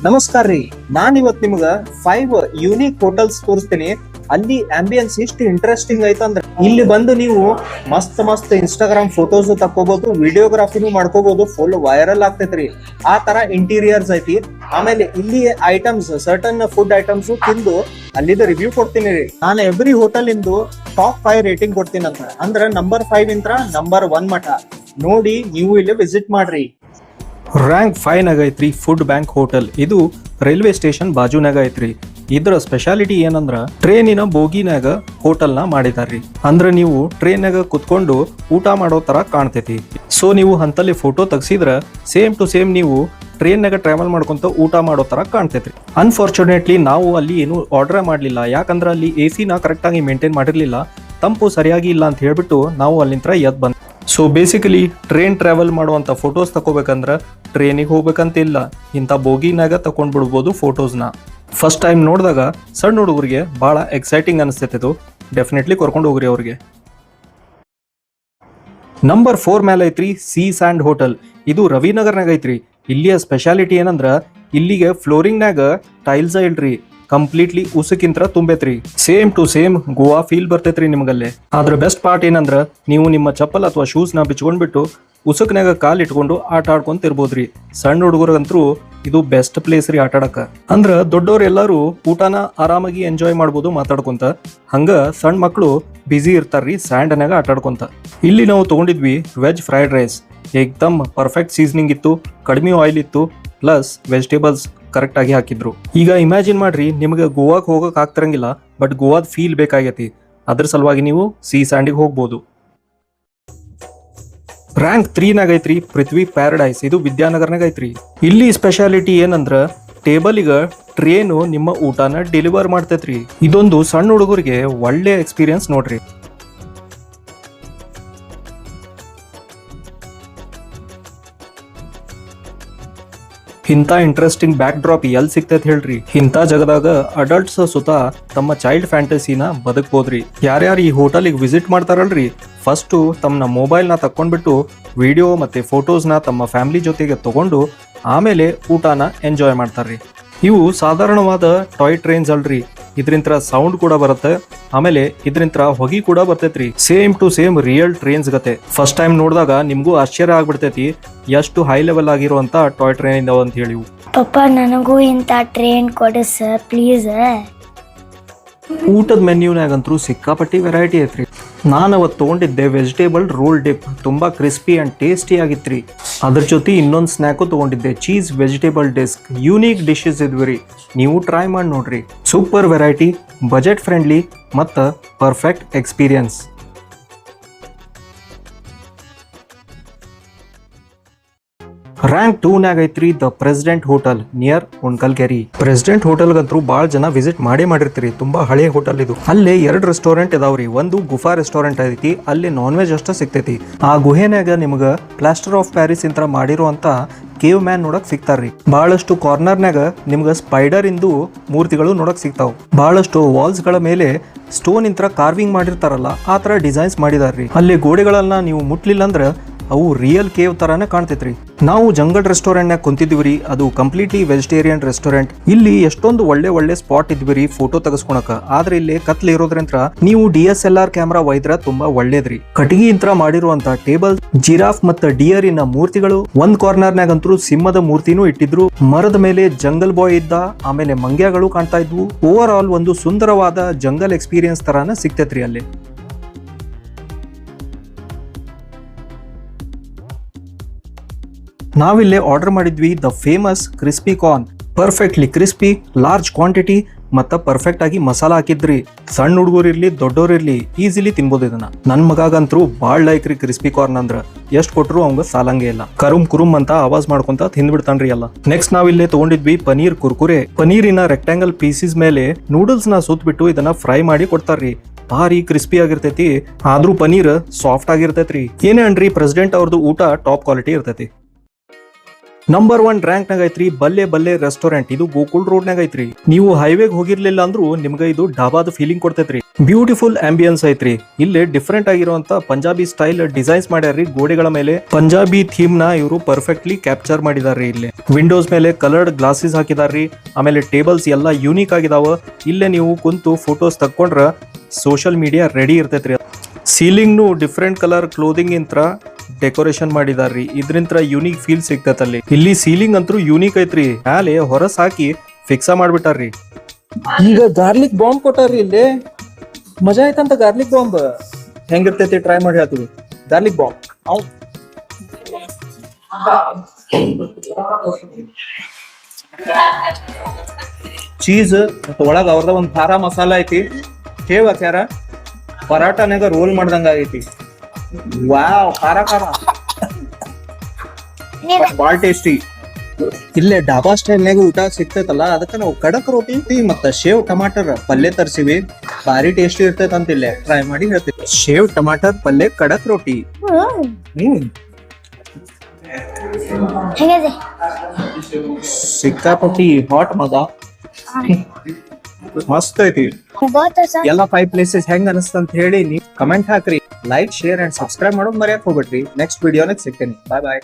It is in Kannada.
ನಮಸ್ಕಾರ ರೀ, ನಾನ್ ಇವತ್ ನಿಮ್ಗ 5 ಯೂನಿಕ್ ಹೋಟೆಲ್ಸ್ ತೋರಿಸ್ತೀನಿ. ಅಲ್ಲಿ ಆಂಬಿಯನ್ಸ್ ಇಷ್ಟು ಇಂಟ್ರೆಸ್ಟಿಂಗ್ ಐತಂದ್ರ ಇಲ್ಲಿ ಬಂದು ನೀವು ಮಸ್ತ್ ಇನ್ಸ್ಟಾಗ್ರಾಮ್ ಫೋಟೋಸ್ ತಕ್ಕೋಬಹುದು, ವಿಡಿಯೋಗ್ರಾಫಿನೂ ಮಾಡ್ಕೋಬಹುದು. ಫುಲ್ ವೈರಲ್ ಆಗ್ತೈತ್ರಿ. ಆ ತರ ಇಂಟೀರಿಯರ್ಸ್ ಐತಿ. ಆಮೇಲೆ ಇಲ್ಲಿ ಐಟಮ್ಸ್, ಸರ್ಟನ್ ಫುಡ್ ಐಟಮ್ಸ್ ತಿಂದು ಅಲ್ಲಿದ ರಿವ್ಯೂ ಕೊಡ್ತೀನಿ ರೀ. ನಾನು ಎವ್ರಿ ಹೋಟೆಲ್ ಇಂದು ಟಾಪ್ 5 ರೇಟಿಂಗ್ ಕೊಡ್ತೀನಿ ಅಂತ. ಅಂದ್ರೆ ನಂಬರ್ 5 ಇಂತ್ರ ನಂಬರ್ 1 ಮಟ ನೋಡಿ ನೀವು ಇಲ್ಲಿ ವಿಸಿಟ್ ಮಾಡ್ರಿ. ರ್ಯಾಂಕ್ 5 ನಾಗ ಐತ್ರಿ ಫುಡ್ ಬ್ಯಾಂಕ್ ಹೋಟೆಲ್. ಇದು ರೈಲ್ವೆ ಸ್ಟೇಷನ್ ಬಾಜುನಾಗ ಐತ್ರಿ. ಇದರ ಸ್ಪೆಷಾಲಿಟಿ ಏನಂದ್ರ ಟ್ರೈನಿನ ಬೋಗಿನಾಗ ಹೋಟೆಲ್ನ ಮಾಡಿದಾರ್ರಿ. ಅಂದ್ರ ನೀವು ಟ್ರೈನಾಗ ಕುತ್ಕೊಂಡು ಊಟ ಮಾಡೋ ತರ ಕಾಣ್ತೈತಿ. ಸೊ ನೀವು ಅಂತಲ್ಲಿ ಫೋಟೋ ತೆಗ್ಸಿದ್ರ ಸೇಮ್ ಟು ಸೇಮ್ ನೀವು ಟ್ರೈನ್ನಾಗ ಟ್ರಾವೆಲ್ ಮಾಡ್ಕೊಂತ ಊಟ ಮಾಡೋ ತರ ಕಾಣ್ತೈತ್ರಿ. ಅನ್ಫಾರ್ಚುನೇಟ್ಲಿ ನಾವು ಅಲ್ಲಿ ಏನು ಆರ್ಡರ್ ಮಾಡ್ಲಿಲ್ಲ, ಯಾಕಂದ್ರ ಅಲ್ಲಿ AC ಕರೆಕ್ಟ್ ಆಗಿ ಮೇಂಟೈನ್ ಮಾಡಿರ್ಲಿಲ್ಲ, ತಂಪು ಸರಿಯಾಗಿ ಇಲ್ಲ ಅಂತ ಹೇಳ್ಬಿಟ್ಟು ನಾವು ಅಲ್ಲಿಂದ ಎದ್ ಬಂದ್. ಸೊ ಬೇಸಿಕಲಿ ಟ್ರೈನ್ ಟ್ರಾವೆಲ್ ಮಾಡುವಂತ ಫೋಟೋಸ್ ತಗೋಬೇಕಂದ್ರ ಟ್ರೈನಿಗೆ ಹೋಗ್ಬೇಕಂತಿಲ್ಲ, ಇಂಥ ಬೋಗಿನಾಗ ತಕೊಂಡ್ ಬಿಡ್ಬೋದು ಫೋಟೋಸ್ನ. ಫಸ್ಟ್ ಟೈಮ್ ನೋಡಿದಾಗ ಸಣ್ಣ ಹುಡುಗರಿಗೆ ಬಹಳ ಎಕ್ಸೈಟಿಂಗ್ ಅನಿಸ್ತೈತಿದು. ಡೆಫಿನೆಟ್ಲಿ ಕರ್ಕೊಂಡು ಹೋಗ್ರಿ ಅವ್ರಿಗೆ. ನಂಬರ್ 4 ಮೇಲೆ ಐತ್ರಿ ಸೀ ಸ್ಯಾಂಡ್ ಹೋಟೆಲ್. ಇದು ರವಿನಗರ್ನಾಗ ಐತ್ರಿ. ಇಲ್ಲಿಯ ಸ್ಪೆಷಾಲಿಟಿ ಏನಂದ್ರ ಇಲ್ಲಿಗೆ ಫ್ಲೋರಿಂಗ್ನಾಗ ಟೈಲ್ಸ್ ಇಲ್ರಿ, ಕಂಪ್ಲೀಟ್ಲಿ ಉಸುಕಿಂತ್ರ ತುಂಬೈತ್ರಿ. Same to same Goa feel ಬರ್ತೈತ್ರಿ ನಿಮ್ಗಲ್ಲೇ. ಆದ್ರ ಬೆಸ್ಟ್ ಪಾರ್ಟ್ ಏನಂದ್ರ ನೀವು ನಿಮ್ಮ ಚಪ್ಪಲ್ ಅಥವಾ ಶೂಸ್ ನ ಬಿಚ್ಕೊಂಡ್ಬಿಟ್ಟು ಉಸುಕ್ನಾಗ ಕಾಲ್ ಇಟ್ಕೊಂಡು ಆಟ ಆಡ್ಕೊಂತ ಇರ್ಬೋದ್ರಿ. ಸಣ್ಣ ಹುಡುಗರಿಗಂತರೂ ಇದು ಬೆಸ್ಟ್ ಪ್ಲೇಸ್ ರೀ ಆಟ ಆಡಕ. ಅಂದ್ರ ದೊಡ್ಡವ್ರು ಎಲ್ಲಾರು ಊಟನ ಆರಾಮಾಗಿ ಎಂಜಾಯ್ ಮಾಡ್ಬೋದು ಮಾತಾಡ್ಕೊಂತ. ಹಂಗ ಸಣ್ಣ ಮಕ್ಕಳು ಬಿಸಿ ಇರ್ತಾರ್ರಿ ಸ್ಯಾಂಡ್ನಾಗ ಆಟ ಆಡ್ಕೊಂತ. ಇಲ್ಲಿ ನಾವು ತಗೊಂಡಿದ್ವಿ ವೆಜ್ ಫ್ರೈಡ್ ರೈಸ್. ಏಕ್ದಮ್ ಪರ್ಫೆಕ್ಟ್ ಸೀಸನಿಂಗ್ ಇತ್ತು, ಕಡಿಮೆ ಆಯಿಲ್ ಇತ್ತು, ಪ್ಲಸ್ ವೆಜಿಟೇಬಲ್ಸ್ ಕರೆಕ್ಟ್ ಆಗಿ ಹಾಕಿದ್ರು. ಈಗ ಇಮ್ಯಾಜಿನ್ ಮಾಡ್ರಿ, ನಿಮ್ಗೆ ಗೋವಾಕ್ ಹೋಗಕ್ ಆಗ್ತಿರಂಗಿಲ್ಲ, ಬಟ್ ಗೋವಾದ ಫೀಲ್ ಬೇಕಾಗೈತಿ. ಅದ್ರ ಸಲುವಾಗಿ ನೀವು ಸೀ ಸ್ಯಾಂಡಿಗೆ ಹೋಗ್ಬೋದು. ರ್ಯಾಂಕ್ 3 ನಾಗ ಐತ್ರಿ ಪೃಥ್ವಿ ಪ್ಯಾರಡೈಸ್. ಇದು ವಿದ್ಯಾನಗರ್ನಾಗ ಐತ್ರಿ. ಇಲ್ಲಿ ಸ್ಪೆಷಾಲಿಟಿ ಏನಂದ್ರ ಟೇಬಲ್ಗ ಟ್ರೇನು ನಿಮ್ಮ ಊಟನ ಡೆಲಿವರ್ ಮಾಡ್ತೈತ್ರಿ. ಇದೊಂದು ಸಣ್ಣ ಹುಡುಗರಿಗೆ ಒಳ್ಳೆ ಎಕ್ಸ್ಪೀರಿಯನ್ಸ್ ನೋಡ್ರಿ. ಇಂಥ ಇಂಟ್ರೆಸ್ಟಿಂಗ್ ಬ್ಯಾಕ್ ಡ್ರಾಪ್ ಎಲ್ಲಿ ಸಿಗ್ತೈತೆ ಹೇಳ್ರಿ. ಇಂಥ ಜಗದಾಗ ಅಡಲ್ಟ್ಸ್ ಸುತ ತಮ್ಮ ಚೈಲ್ಡ್ ಫ್ಯಾಂಟಸಿನ ಬದುಕ್ಬೋದ್ರಿ. ಯಾರ್ಯಾರು ಈ ಹೋಟೆಲ್ಗೆ ವಿಸಿಟ್ ಮಾಡ್ತಾರಲ್ರಿ, ಫಸ್ಟು ತಮ್ಮ ಮೊಬೈಲ್ನ ತಕ್ಕೊಂಡ್ಬಿಟ್ಟು ವಿಡಿಯೋ ಮತ್ತೆ ಫೋಟೋಸ್ನ ತಮ್ಮ ಫ್ಯಾಮಿಲಿ ಜೊತೆಗೆ ತಗೊಂಡು ಆಮೇಲೆ ಊಟನ ಎಂಜಾಯ್ ಮಾಡ್ತಾರ್ರಿ. ಇವು ಸಾಧಾರಣವಾದ ಟಾಯ್ ಟ್ರೈನ್ಸ್ ಅಲ್ರಿ, ಇದ್ರಿಂತ ಸೌಂಡ್ ಕೂಡ ಬರುತ್ತೆ, ಆಮೇಲೆ ಇದ್ರಿಂತ ಹೊಗಿ ಕೂಡ ಬರ್ತೈತ್ರಿ. Same to same real trains ಗತೆ. ಫಸ್ಟ್ ಟೈಮ್ ನೋಡಿದಾಗ ನಿಮ್ಗೂ ಆಶ್ಚರ್ಯ ಆಗ್ಬಿಡ್ತೈತಿ ಎಷ್ಟು ಹೈ ಲೆವೆಲ್ ಆಗಿರುವಂತ ಟಾಯ್ ಟ್ರೈನ್ ಇದಾವ ಅಂತ ಹೇಳಿ. ಪಪ್ಪ ನನಗೂ ಇಂಥ ಟ್ರೈನ್ ಕೊಡಿಸ ಪ್ಲೀಸ್. ಊಟದ ಮೆನ್ಯೂನಾಗಂತೂ ಸಿಕ್ಕಾಪಟ್ಟಿ ವೆರೈಟಿ ಐತ್ರಿ. ನಾನು ಅವತ್ತು ತಗೊಂಡಿದ್ದೆ ವೆಜಿಟೇಬಲ್ ರೋಲ್ ಡಿಪ್. ತುಂಬಾ ಕ್ರಿಸ್ಪಿ ಅಂಡ್ ಟೇಸ್ಟಿ ಆಗಿತ್ರಿ. ಅದ್ರ ಜೊತೆ ಇನ್ನೊಂದು ಸ್ನ್ಯಾಕು ತಗೊಂಡಿದ್ದೆ, cheese vegetable disc. Unique dishes ಇದ್ವಿ, ನೀವು ಟ್ರೈ ಮಾಡಿ ನೋಡ್ರಿ. ಸೂಪರ್ ವೆರೈಟಿ, ಬಜೆಟ್ ಫ್ರೆಂಡ್ಲಿ ಮತ್ತು ಪರ್ಫೆಕ್ಟ್ ಎಕ್ಸ್ಪೀರಿಯನ್ಸ್. ರ್ಯಾಂಕ್ 2 ನಾಗ ಐತ್ರಿ the president hotel near Unkalkeri. President ಹೋಟೆಲ್ಗಂತೂ ಭಾಳ ಜನ ವಿಸಿಟ್ ಮಾಡಿರ್ತೀರಿ. ತುಂಬಾ ಹಳೆ ಹೋಟೆಲ್ ಇದು. ಅಲ್ಲೇ 2 ರೆಸ್ಟೋರೆಂಟ್ ಇದಾವ್ರಿ. ಒಂದು ಗುಫಾ ರೆಸ್ಟೋರೆಂಟ್ ಐತಿ, ಅಲ್ಲಿ ನಾನ್ ವೆಜ್ ಅಷ್ಟ ಸಿಗ್ತೈತಿ. ಆ ಗುಹೆನಾಗ ನಿಮ್ಗ ಪ್ಲಾಸ್ಟರ್ ಆಫ್ ಪ್ಯಾರಿಸ್ ಇಂತ್ರ ಮಾಡಿರುವಂತ ಕೇವ್ ಮ್ಯಾನ್ ನೋಡಕ್ ಸಿಗ್ತಾರ್ರಿ. ಬಹಳಷ್ಟು ಕಾರ್ನರ್ನಾಗ ನಿಮ್ಗ ಸ್ಪೈಡರ್ ಇಂದು ಮೂರ್ತಿಗಳು ನೋಡಕ್ ಸಿಗ್ತಾವ. ಬಹಳಷ್ಟು ವಾಲ್ಸ್ ಗಳ ಮೇಲೆ ಸ್ಟೋನ್ ಇಂತ್ರ ಕಾರ್ವಿಂಗ್ ಮಾಡಿರ್ತಾರಲ್ಲ, ಆ ತರ ಡಿಸೈನ್ಸ್ ಮಾಡಿದಾರ್ರಿ. ಅಲ್ಲಿ ಗೋಡೆಗಳನ್ನ ನೀವು ಮುಟ್ಲಿಲ್ಲ ಅಂದ್ರ ಅವು ರಿಯಲ್ ಕೇವ್ ತರಾನೇ ಕಾಣ್ತೈತ್ರಿ. ನಾವು ಜಂಗಲ್ ರೆಸ್ಟೋರೆಂಟ್ ನಾಗ ಕುಂತಿದ್ವಿ. ಅದು ಕಂಪ್ಲೀಟ್ಲಿ ವೆಜಿಟೇರಿಯನ್ ರೆಸ್ಟೋರೆಂಟ್. ಇಲ್ಲಿ ಎಷ್ಟೊಂದು ಒಳ್ಳೆ ಸ್ಪಾಟ್ ಇದ್ವಿ ಫೋಟೋ ತೆಗೆಸ್ಕೊಳಕ. ಆದ್ರೆ ಇಲ್ಲಿ ಕತ್ಲೆ ಇರೋದ್ರಿಂದ ನೀವು DSLR ಕ್ಯಾಮ್ರಾ ಒಯ್ದ್ರ ತುಂಬಾ ಒಳ್ಳೇದ್ರಿ. ಕಟ್ಟಿಗೆ ಇಂತ್ರ ಮಾಡಿರುವಂತ ಟೇಬಲ್, ಜಿರಾಫ್ ಮತ್ತು ಡಿಯರಿನ ಮೂರ್ತಿಗಳು. ಒಂದ್ ಕಾರ್ನರ್ ನಾಗಂತೂ ಸಿಂಹದ ಮೂರ್ತಿನೂ ಇಟ್ಟಿದ್ರು. ಮರದ ಮೇಲೆ ಜಂಗಲ್ ಬಾಯ್ ಇದ್ದ, ಆಮೇಲೆ ಮಂಗ್ಯಗಳು ಕಾಣ್ತಾ ಇದ್ವು. ಓವರ್ ಆಲ್ ಒಂದು ಸುಂದರವಾದ ಜಂಗಲ್ ಎಕ್ಸ್ಪೀರಿಯನ್ಸ್ ತರಾನ ಸಿಗ್ತೈತ್ರಿ ಅಲ್ಲಿ. ನಾವಿಲ್ಲೇ ಆರ್ಡರ್ ಮಾಡಿದ್ವಿ the famous crispy corn. Perfectly crispy, large quantity ಮತ್ತು ಪರ್ಫೆಕ್ಟ್ ಆಗಿ ಮಸಾಲ ಹಾಕಿದ್ರಿ. ಸಣ್ಣ ಹುಡುಗರಿರ್ಲಿ ದೊಡ್ಡೋರಿರ್ಲಿ ಈಸಿಲಿ ತಿನ್ಬೋದು ಇದನ್ನ. ನನ್ ಮಗಾಗಂತರೂ ಬಾಳ್ ಲೈಕ್ ರೀ ಕ್ರಿಸ್ಪಿ ಕಾರ್ನ್ ಅಂದ್ರ. ಎಷ್ಟ್ ಕೊಟ್ರು ಅವಂಗ ಸಾಲಂಗೆ ಇಲ್ಲ. ಕುರುಮ್ ಅಂತ ಆವಾಜ್ ಮಾಡ್ಕೊಂತ ತಿಂದ್ಬಿಡ್ತಾನ್ರಿ ಎಲ್ಲ. ನೆಕ್ಸ್ಟ್ ನಾವಿಲ್ಲೇ ತಗೊಂಡಿದ್ವಿ ಪನೀರ್ ಕುರ್ಕುರೆ. ಪನೀರಿನ ರೆಕ್ಟಾಂಗಲ್ ಪೀಸಸ್ ಮೇಲೆ ನೂಡಲ್ಸ್ ನ ಸುತ್ಬಿಟ್ಟು ಇದನ್ನ ಫ್ರೈ ಮಾಡಿ ಕೊಡ್ತಾರ್ರಿ. ಭಾರಿ ಕ್ರಿಸ್ಪಿ ಆಗಿರ್ತೈತಿ, ಆದ್ರೂ ಪನೀರ್ ಸಾಫ್ಟ್ ಆಗಿರ್ತೈತ್ರಿ. ಏನೇ ಅನ್ರಿ, ಪ್ರೆಸಿಡೆಂಟ್ ಅವ್ರದ್ದು ಊಟ ಟಾಪ್ ಕ್ವಾಲಿಟಿ ಇರ್ತೈತಿ. ನಂಬರ್ 1 ರ್ಯಾಂಕ್ ನಾಗ ಐತ್ರಿ ಬಲ್ಲೆ ರೆಸ್ಟೋರೆಂಟ್. ಇದು ಗೋಕುಲ್ ರೋಡ್ ನಾಗ ಐತ್ರಿ. ನೀವು ಹೈವೇಗ್ ಹೋಗಿರ್ಲಿಲ್ಲ ಅಂದ್ರೂ ನಿಮ್ಗ ಇದು ಡಾಬಾದ ಫೀಲಿಂಗ್ ಕೊಡ್ತೈತ್ರಿ. ಬ್ಯೂಟಿಫುಲ್ ಆಂಬಿಯನ್ಸ್ ಐತ್ರಿ. ಇಲ್ಲಿ ಡಿಫ್ರೆಂಟ್ ಆಗಿರುವಂತ ಪಂಜಾಬಿ ಸ್ಟೈಲ್ ಡಿಸೈನ್ಸ್ ಮಾಡ್ಯಾರ್ರಿ. ಗೋಡೆಗಳ ಮೇಲೆ ಪಂಜಾಬಿ ಥೀಮ್ ನ ಇವರು ಪರ್ಫೆಕ್ಟ್ಲಿ ಕ್ಯಾಪ್ಚರ್ ಮಾಡಿದಾರ್ರಿ. ಇಲ್ಲಿ ವಿಂಡೋಸ್ ಮೇಲೆ ಕಲರ್ಡ್ ಗ್ಲಾಸಸ್ ಹಾಕಿದಾರ್ರಿ. ಆಮೇಲೆ ಟೇಬಲ್ಸ್ ಎಲ್ಲ ಯೂನಿಕ್ ಆಗಿದಾವ. ಇಲ್ಲೇ ನೀವು ಕುಂತು ಫೋಟೋಸ್ ತಕ್ಕೊಂಡ್ರ ಸೋಷಿಯಲ್ ಮೀಡಿಯಾ ರೆಡಿ ಇರ್ತೈತ್ರಿ. ಸೀಲಿಂಗ್ ನು ಡಿಫ್ರೆಂಟ್ ಕಲರ್ ಕ್ಲೋದಿಂಗ್ ಇಂತ್ರ ಡೆಕೋರೇಷನ್ ಮಾಡಿದಾರ್ರಿ. ಇದ್ರಿಂತ್ರ ಯೂನಿಕ್ ಫೀಲ್ ಸಿಗ್ತೈತಲ್ಲಿ. ಇಲ್ಲಿ ಸೀಲಿಂಗ್ ಅಂತೂ ಯೂನಿಕ್ ಐತ್ರಿ. ಮ್ಯಾಲೆ ಹೊರಸ್ ಹಾಕಿ ಫಿಕ್ಸಾ ಮಾಡ್ಬಿಟ್ಟಾರ್ರಿ. ಈಗ ಗಾರ್ಲಿಕ್ ಬಾಂಬ್ ಕೊಟ್ಟಾರ್ರಿ ಇಲ್ಲಿ. ಮಜಾ ಆಯ್ತಂತ ಗಾರ್ಲಿಕ್ ಬಾಂಬ್ ಹೆಂಗಿರ್ತೈತಿ ಟ್ರೈ ಮಾಡಿ ಹೇಳ್ತೀವಿ. ಗಾರ್ಲಿಕ್ ಬಾಂಬ್ ಚೀಸ್ ಮತ್ತು ಒಳಗ ಅವ್ರದ ಒಂದ್ ಖಾರ ಮಸಾಲ ಐತಿ. ಕೇವ ಕ್ಯಾರ ಪರಾಟನಾಗ ರೋಲ್ ಮಾಡ್ದಂಗ ಆಗೈತಿ. ವಾವ್, ಖಾರ ಖಾರ ಬಾಳ್ ಟೇಸ್ಟಿ. ಇಲ್ಲೇ ಡಾಬಾ ಸ್ಟೈಲ್ನಾಗ ಊಟ ಸಿಗ್ತೈತಲ್ಲ, ಅದಕ್ಕ ನಾವು ಕಡಕ್ ರೋಟಿ ಮತ್ತ ಶೇವ್ ಟಮಾಟರ್ ಪಲ್ಯ ತರ್ಸಿವಿ. ಭಾರಿ ಟೇಸ್ಟಿ ಇರ್ತೈತ ಅಂತ ಇಲ್ಲೇ ಟ್ರೈ ಮಾಡಿ ಹೇಳ್ತೀವಿ. ಶೇವ್ ಟಮಾಟರ್ ಪಲ್ಯ ಕಡಕ್ ರೋಟಿ. ಹೇಗಿದೆ? ಸಿಕ್ಕಾಪಟ್ಟಿ ಹಾಟ್ ಮಗ, ಮಸ್ತ್ ಐತಿ. ಎಲ್ಲ 5 ಪ್ಲೇಸಸ್ ಹೆಂಗ್ ಅನಿಸ್ತಂತ ಹೇಳಿ ನೀವು ಕಮೆಂಟ್ ಹಾಕ್ರಿ. ಲೈಕ್, ಶೇರ್ ಅಂಡ್ ಸಬ್ಸ್ಕ್ರೈಬ್ ಮಾಡೋದ್ ಮರ್ಯಾಕ್ ಹೋಗ್ಬೇಡ್ರಿ. ನೆಕ್ಸ್ಟ್ ವಿಡಿಯೋನಾಗ ಸಿಗ್ತೇನೆ. ಬಾಯ್ ಬಾಯ್.